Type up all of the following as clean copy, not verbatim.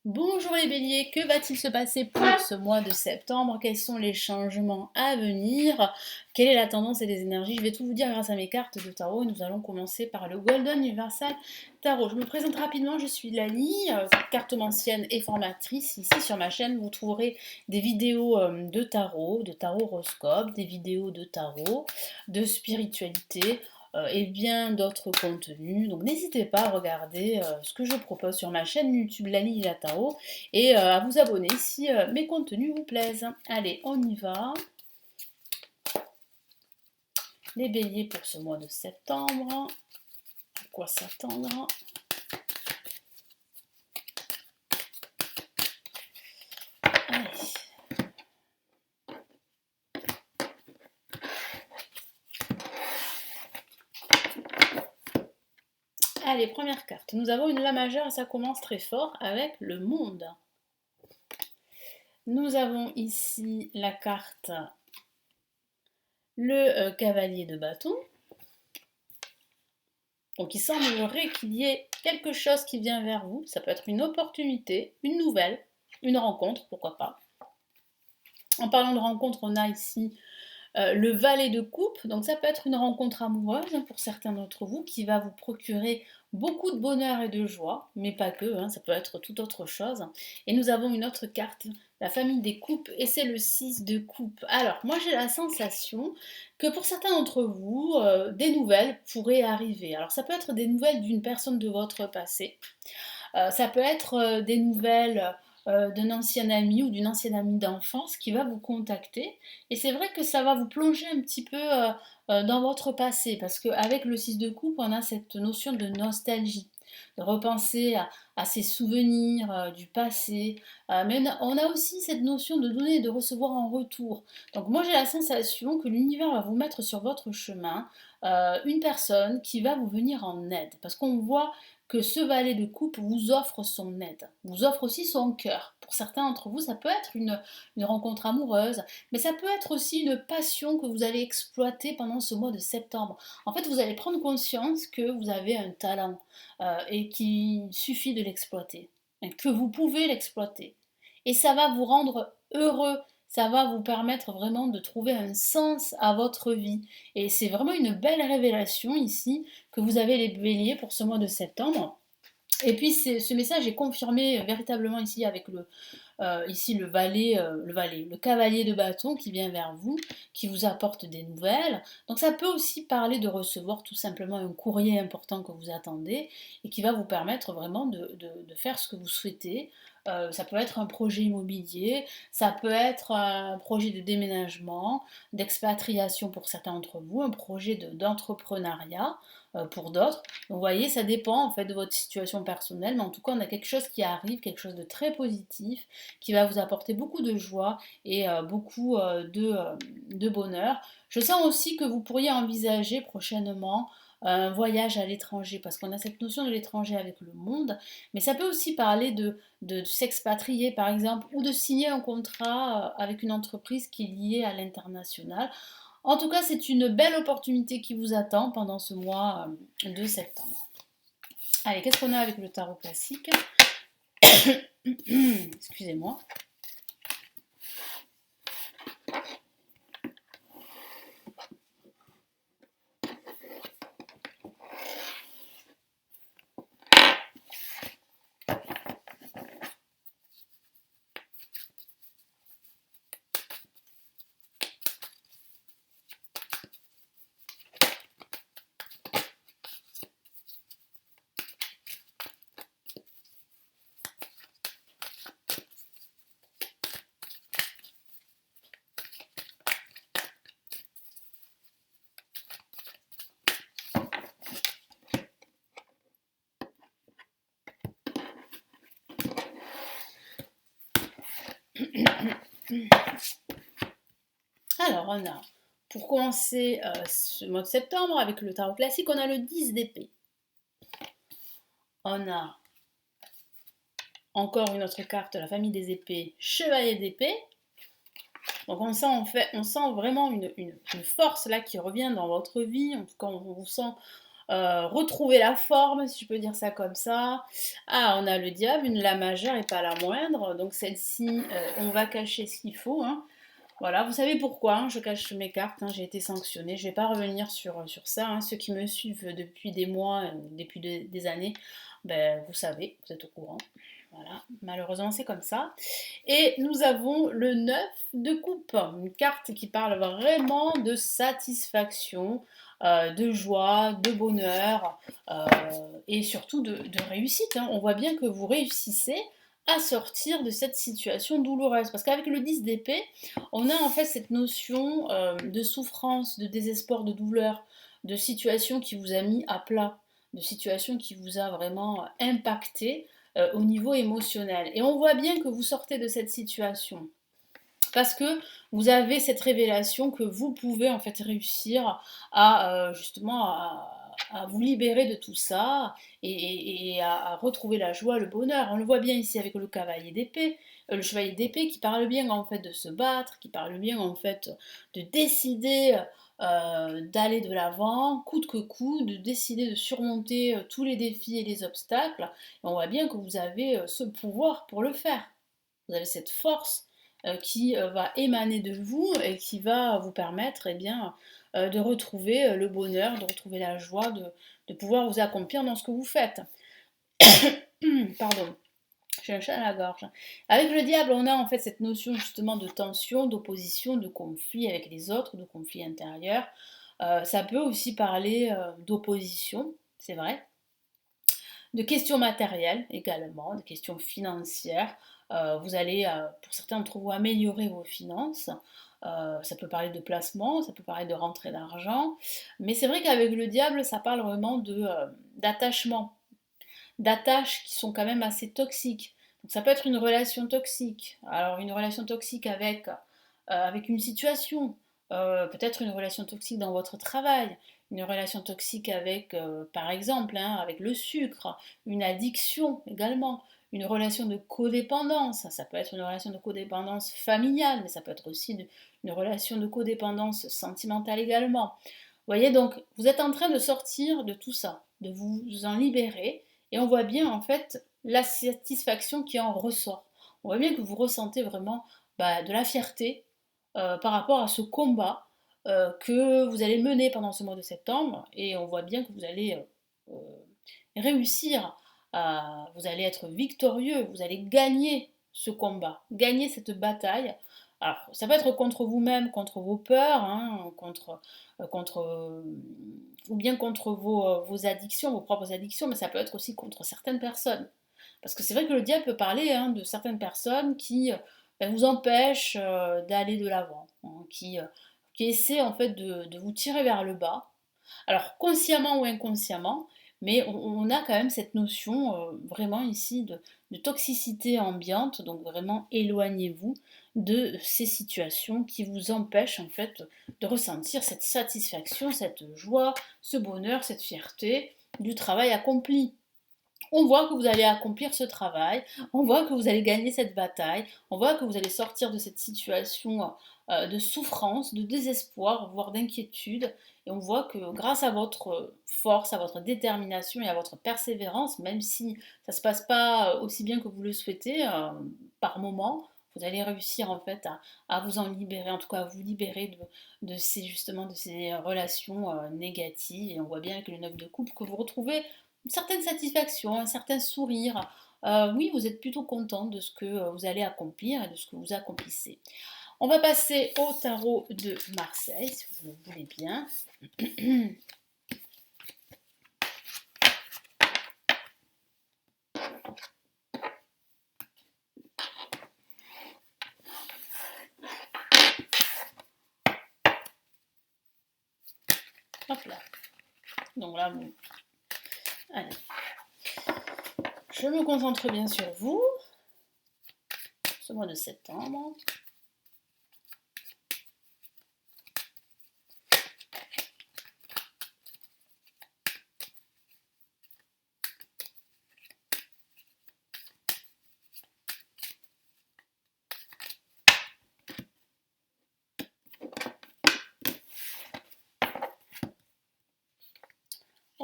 Bonjour les béliers, que va-t-il se passer pour ce mois de septembre? Quels sont les changements à venir? Quelle est la tendance et les énergies? Je vais tout vous dire grâce à mes cartes de tarot. Nous allons commencer par le Golden Universal Tarot. Je me présente rapidement, je suis Lali, cartomancienne et formatrice. Ici sur ma chaîne, vous trouverez des vidéos de tarot horoscope, des vidéos de tarot, de spiritualité, et bien d'autres contenus. Donc n'hésitez pas à regarder ce que je propose sur ma chaîne YouTube Lali Tarot et à vous abonner si mes contenus vous plaisent. Allez, on y va. Les béliers pour ce mois de septembre. À quoi s'attendre? Allez. Allez, première carte. Nous avons une La majeure et ça commence très fort avec le monde. Nous avons ici la carte le cavalier de bâton. Donc il semblerait qu'il y ait quelque chose qui vient vers vous. Ça peut être une opportunité, une nouvelle, une rencontre, pourquoi pas. En parlant de rencontre, on a ici le valet de coupe. Donc ça peut être une rencontre amoureuse pour certains d'entre vous qui va vous procurer beaucoup de bonheur et de joie, mais pas que, ça peut être toute autre chose. Et nous avons une autre carte, la famille des coupes, et c'est le 6 de coupe. Alors, moi j'ai la sensation que pour certains d'entre vous, des nouvelles pourraient arriver. Alors ça peut être des nouvelles d'une personne de votre passé, ça peut être des nouvelles d'un ancien ami ou d'une ancienne amie d'enfance qui va vous contacter. Et c'est vrai que ça va vous plonger un petit peu dans votre passé, parce qu'avec le 6 de coupe, on a cette notion de nostalgie, de repenser à ses souvenirs du passé, mais on a aussi cette notion de donner et de recevoir en retour. Donc moi j'ai la sensation que l'univers va vous mettre sur votre chemin une personne qui va vous venir en aide, parce qu'on voit que ce valet de coupe vous offre son aide, vous offre aussi son cœur. Pour certains d'entre vous, ça peut être une rencontre amoureuse, mais ça peut être aussi une passion que vous allez exploiter pendant ce mois de septembre. En fait, vous allez prendre conscience que vous avez un talent et qu'il suffit de l'exploiter, que vous pouvez l'exploiter. Et ça va vous rendre heureux, ça va vous permettre vraiment de trouver un sens à votre vie. Et c'est vraiment une belle révélation ici que vous avez les béliers pour ce mois de septembre. Et puis ce message est confirmé véritablement ici avec ici le cavalier de bâton qui vient vers vous, qui vous apporte des nouvelles. Donc ça peut aussi parler de recevoir tout simplement un courrier important que vous attendez et qui va vous permettre vraiment de faire ce que vous souhaitez. Ça peut être un projet immobilier, ça peut être un projet de déménagement, d'expatriation pour certains d'entre vous, un projet d'entrepreneuriat pour d'autres. Donc vous voyez, ça dépend en fait de votre situation personnelle, mais en tout cas on a quelque chose qui arrive, quelque chose de très positif, qui va vous apporter beaucoup de joie et beaucoup de bonheur. Je sens aussi que vous pourriez envisager prochainement un voyage à l'étranger, parce qu'on a cette notion de l'étranger avec le monde, mais ça peut aussi parler de s'expatrier par exemple, ou de signer un contrat avec une entreprise qui est liée à l'international. En tout cas, c'est une belle opportunité qui vous attend pendant ce mois de septembre. Allez, qu'est-ce qu'on a avec le tarot classique? Excusez-moi. Alors, on a, pour commencer ce mois de septembre avec le tarot classique, on a le 10 d'épée. On a encore une autre carte, la famille des épées, chevalier d'épée. Donc on sent vraiment une force là qui revient dans votre vie. En tout cas, on vous sent retrouver la forme, si je peux dire ça comme ça. Ah, on a le diable, une la majeure et pas la moindre, donc celle-ci, on va cacher ce qu'il faut, hein. Voilà, vous savez pourquoi, hein, je cache mes cartes, hein, j'ai été sanctionnée, je ne vais pas revenir sur ça, hein. Ceux qui me suivent depuis des mois, depuis des années, ben, vous savez, vous êtes au courant. Voilà, malheureusement c'est comme ça. Et nous avons le 9 de coupe, une carte qui parle vraiment de satisfaction, de joie, de bonheur et surtout de réussite, hein. On voit bien que vous réussissez à sortir de cette situation douloureuse. Parce qu'avec le 10 d'épée, on a en fait cette notion de souffrance, de désespoir, de douleur, de situation qui vous a mis à plat, de situation qui vous a vraiment impacté au niveau émotionnel. Et on voit bien que vous sortez de cette situation parce que vous avez cette révélation que vous pouvez en fait réussir à justement à vous libérer de tout ça et à retrouver la joie, le bonheur. On le voit bien ici avec le cavalier d'épée, le chevalier d'épée qui parle bien en fait de se battre, qui parle bien en fait de décider d'aller de l'avant, coûte que coûte, de décider de surmonter tous les défis et les obstacles. Et on voit bien que vous avez ce pouvoir pour le faire. Vous avez cette force qui va émaner de vous et qui va vous permettre de retrouver le bonheur, de retrouver la joie, de pouvoir vous accomplir dans ce que vous faites. Pardon, j'ai un chat à la gorge. Avec le diable, on a en fait cette notion justement de tension, d'opposition, de conflit avec les autres, de conflit intérieur. Ça peut aussi parler d'opposition, c'est vrai, de questions matérielles également, de questions financières. Vous allez, pour certains d'entre vous, améliorer vos finances. Ça peut parler de placement, ça peut parler de rentrée d'argent. Mais c'est vrai qu'avec le diable, ça parle vraiment d'attachement, d'attaches qui sont quand même assez toxiques. Donc ça peut être une relation toxique. Alors une relation toxique avec une situation, peut-être une relation toxique dans votre travail, une relation toxique avec, par exemple, hein, avec le sucre, une addiction également, une relation de codépendance. Ça peut être une relation de codépendance familiale, mais ça peut être aussi une relation de codépendance sentimentale également. Vous voyez, donc vous êtes en train de sortir de tout ça, de vous en libérer, et on voit bien en fait la satisfaction qui en ressort. On voit bien que vous ressentez vraiment de la fierté par rapport à ce combat que vous allez mener pendant ce mois de septembre, et on voit bien que vous allez réussir, vous allez être victorieux, vous allez gagner ce combat, gagner cette bataille. Alors, ça peut être contre vous-même, contre vos peurs, hein, ou bien contre vos addictions, vos propres addictions, mais ça peut être aussi contre certaines personnes. Parce que c'est vrai que le diable peut parler hein, de certaines personnes qui vous empêchent d'aller de l'avant, hein, qui essaient en fait de vous tirer vers le bas, alors consciemment ou inconsciemment, mais on a quand même cette notion vraiment ici de toxicité ambiante, donc vraiment éloignez-vous de ces situations qui vous empêchent en fait de ressentir cette satisfaction, cette joie, ce bonheur, cette fierté du travail accompli. On voit que vous allez accomplir ce travail, on voit que vous allez gagner cette bataille, on voit que vous allez sortir de cette situation de souffrance, de désespoir, voire d'inquiétude, et on voit que grâce à votre force, à votre détermination et à votre persévérance, même si ça ne se passe pas aussi bien que vous le souhaitez par moment, vous allez réussir en fait à vous en libérer, en tout cas à vous libérer de ces justement de ces relations négatives. Et on voit bien avec le 9 de coupe que vous retrouvez une certaine satisfaction, un certain sourire. Oui, vous êtes plutôt content de ce que vous allez accomplir et de ce que vous accomplissez. On va passer au tarot de Marseille, si vous le voulez bien. Hop là. Donc là, bon. Allez. Je me concentre bien sur vous, ce mois de septembre.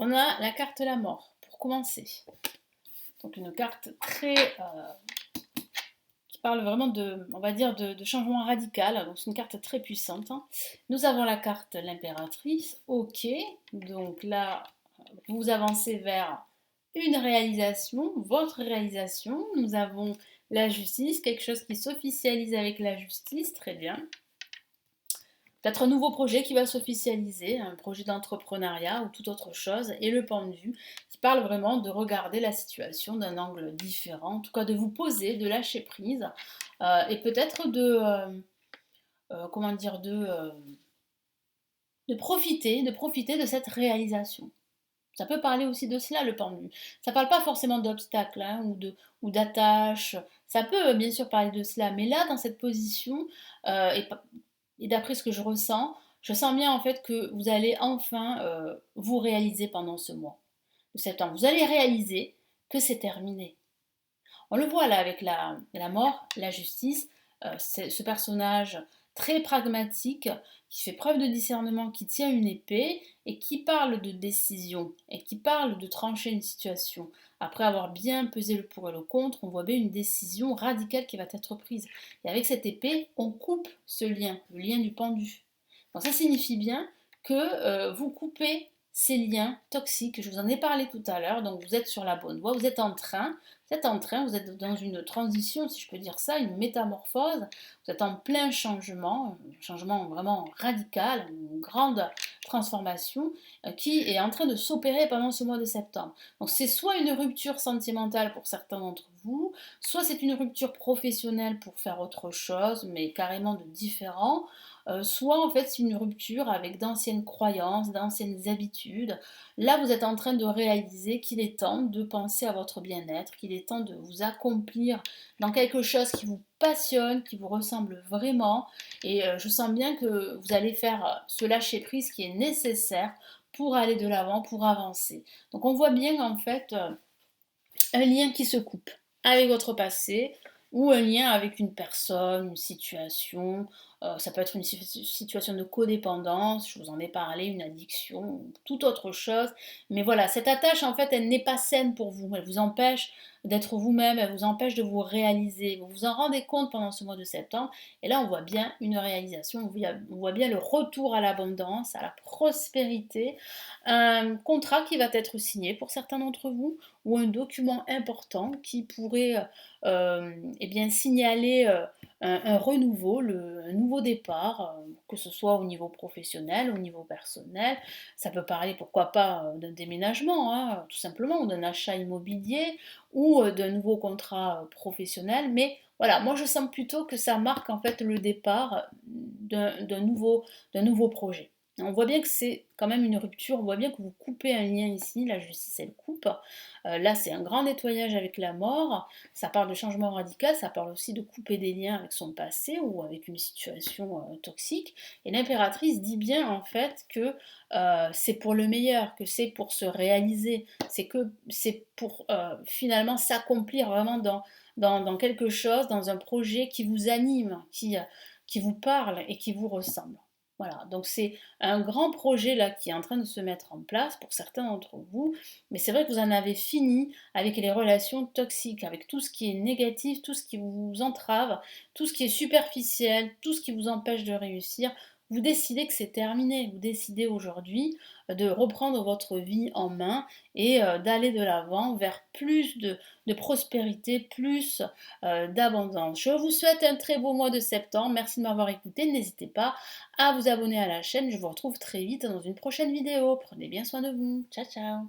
on a la carte la mort, pour commencer. Donc une carte très... qui parle vraiment de, on va dire, de changement radical. Donc c'est une carte très puissante, hein. Nous avons la carte l'impératrice. Ok, donc là, vous avancez vers une réalisation, votre réalisation. Nous avons la justice, quelque chose qui s'officialise avec la justice, très bien. Peut-être un nouveau projet qui va s'officialiser, un projet d'entrepreneuriat ou toute autre chose, et le pendu qui parle vraiment de regarder la situation d'un angle différent, en tout cas de vous poser, de lâcher prise, et peut-être comment dire, de profiter de cette réalisation. Ça peut parler aussi de cela, le pendu. Ça ne parle pas forcément d'obstacles, hein, ou d'attaches. Ça peut bien sûr parler de cela, mais là, dans cette position, et, et d'après ce que je sens bien en fait que vous allez enfin vous réaliser pendant ce mois de septembre. Vous allez réaliser que c'est terminé. On le voit là avec la mort, la justice, ce personnage très pragmatique, qui fait preuve de discernement, qui tient une épée et qui parle de décision et qui parle de trancher une situation. Après avoir bien pesé le pour et le contre, on voit bien une décision radicale qui va être prise. Et avec cette épée, on coupe ce lien, le lien du pendu. Donc ça signifie bien que vous coupez ces liens toxiques. Je vous en ai parlé tout à l'heure, donc vous êtes sur la bonne voie, vous êtes en train, vous êtes dans une transition, si je peux dire ça, une métamorphose, vous êtes en plein changement, un changement vraiment radical, une grande transformation qui est en train de s'opérer pendant ce mois de septembre. Donc c'est soit une rupture sentimentale pour certains d'entre vous, soit c'est une rupture professionnelle pour faire autre chose, mais carrément de différent, soit en fait c'est une rupture avec d'anciennes croyances, d'anciennes habitudes. Là, vous êtes en train de réaliser qu'il est temps de penser à votre bien-être, qu'il est temps de vous accomplir dans quelque chose qui vous passionne, qui vous ressemble vraiment. Et je sens bien que vous allez faire ce lâcher-prise qui est nécessaire pour aller de l'avant, pour avancer. Donc on voit bien en fait un lien qui se coupe avec votre passé ou un lien avec une personne, une situation. Ça peut être une situation de codépendance, je vous en ai parlé, une addiction, toute autre chose. Mais voilà, cette attache, en fait, elle n'est pas saine pour vous. Elle vous empêche d'être vous-même, elle vous empêche de vous réaliser. Vous vous en rendez compte pendant ce mois de septembre. Et là, on voit bien une réalisation, on voit bien le retour à l'abondance, à la prospérité. Un contrat qui va être signé pour certains d'entre vous, ou un document important qui pourrait eh bien, signaler un renouveau, un nouveau départ, que ce soit au niveau professionnel, au niveau personnel. Ça peut parler, pourquoi pas, d'un déménagement, hein, tout simplement, ou d'un achat immobilier, ou d'un nouveau contrat professionnel. Mais voilà, moi je sens plutôt que ça marque en fait le départ d'un nouveau projet. On voit bien que c'est quand même une rupture, on voit bien que vous coupez un lien ici, la justice elle coupe. Là c'est un grand nettoyage avec la mort, ça parle de changement radical, ça parle aussi de couper des liens avec son passé ou avec une situation toxique. Et l'impératrice dit bien en fait que c'est pour le meilleur, que c'est pour se réaliser, c'est pour finalement s'accomplir vraiment dans quelque chose, dans un projet qui vous anime, qui vous parle et qui vous ressemble. Voilà, donc c'est un grand projet là qui est en train de se mettre en place pour certains d'entre vous, mais c'est vrai que vous en avez fini avec les relations toxiques, avec tout ce qui est négatif, tout ce qui vous entrave, tout ce qui est superficiel, tout ce qui vous empêche de réussir. Vous décidez que c'est terminé, vous décidez aujourd'hui de reprendre votre vie en main et d'aller de l'avant vers plus de prospérité, plus d'abondance. Je vous souhaite un très beau mois de septembre. Merci de m'avoir écouté. N'hésitez pas à vous abonner à la chaîne. Je vous retrouve très vite dans une prochaine vidéo. Prenez bien soin de vous. Ciao, ciao.